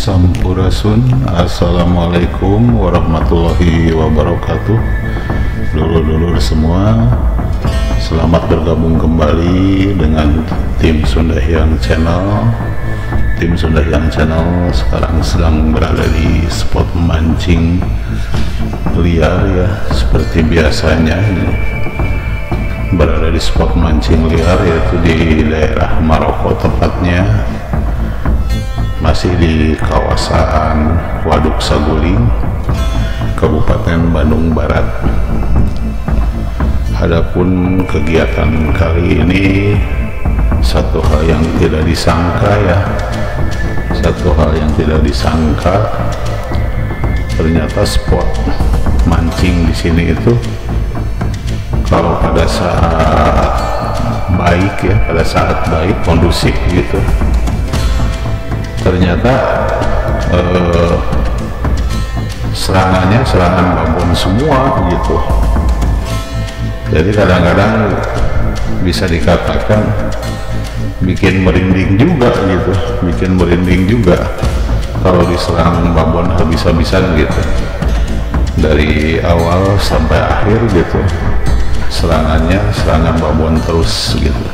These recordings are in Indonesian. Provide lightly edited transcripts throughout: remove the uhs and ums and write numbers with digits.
Sampurasun. Assalamualaikum warahmatullahi wabarakatuh. Dulur-dulur semua, selamat bergabung kembali dengan tim Sunda Hyang Channel. Tim Sunda Hyang Channel sekarang sedang berada di spot memancing liar ya, seperti biasanya berada di spot mancing liar, yaitu di daerah Maroko tepatnya, masih di kawasan Waduk Saguling, Kabupaten Bandung Barat. Adapun kegiatan kali ini, satu hal yang tidak disangka ya, ternyata spot mancing di sini itu kalau pada saat baik, kondusif gitu, ternyata serangan babon semua gitu. Jadi kadang-kadang bisa dikatakan bikin merinding juga kalau diserang babon habis-habisan gitu, dari awal sampai akhir gitu, serangan babon terus gitu.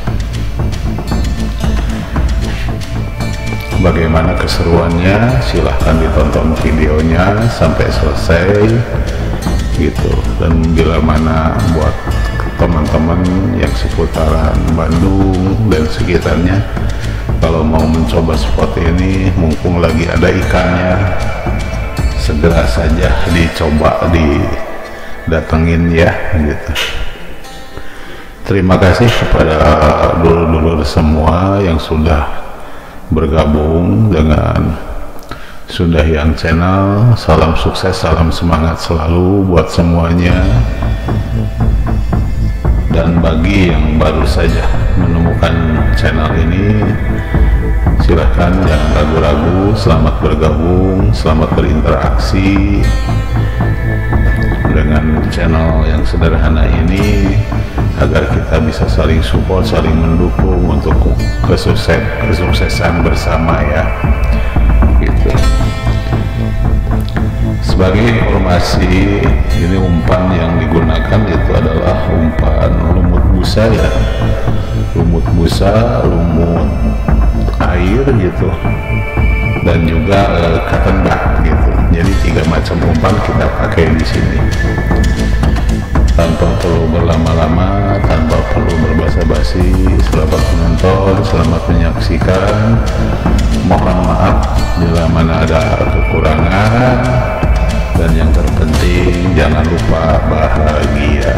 Bagaimana keseruannya, silahkan ditonton videonya sampai selesai gitu. Dan bila mana buat teman-teman yang seputaran Bandung dan sekitarnya, kalau mau mencoba spot ini, mumpung lagi ada ikannya, segera saja didatengin ya gitu. Terima kasih kepada dulur-dulur semua yang sudah bergabung dengan Sunda Hyang Channel. Salam sukses, salam semangat selalu buat semuanya. Dan bagi yang baru saja menemukan channel ini, silahkan jangan ragu-ragu, selamat bergabung, selamat berinteraksi dengan channel yang sederhana ini, agar kita bisa saling support, saling mendukung untuk kesuksesan bersama ya gitu. Sebagai informasi, ini umpan yang digunakan itu adalah umpan lumut busa ya, lumut air gitu, dan juga cotton bud gitu. Jadi 3 macam umpan kita pakai di sini, tanpa perlu berlama-lama, tanpa perlu berbasa-basi. Selamat menonton, selamat menyaksikan. Mohon maaf bila mana ada kekurangan, dan yang terpenting jangan lupa bahagia.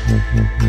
Hmm.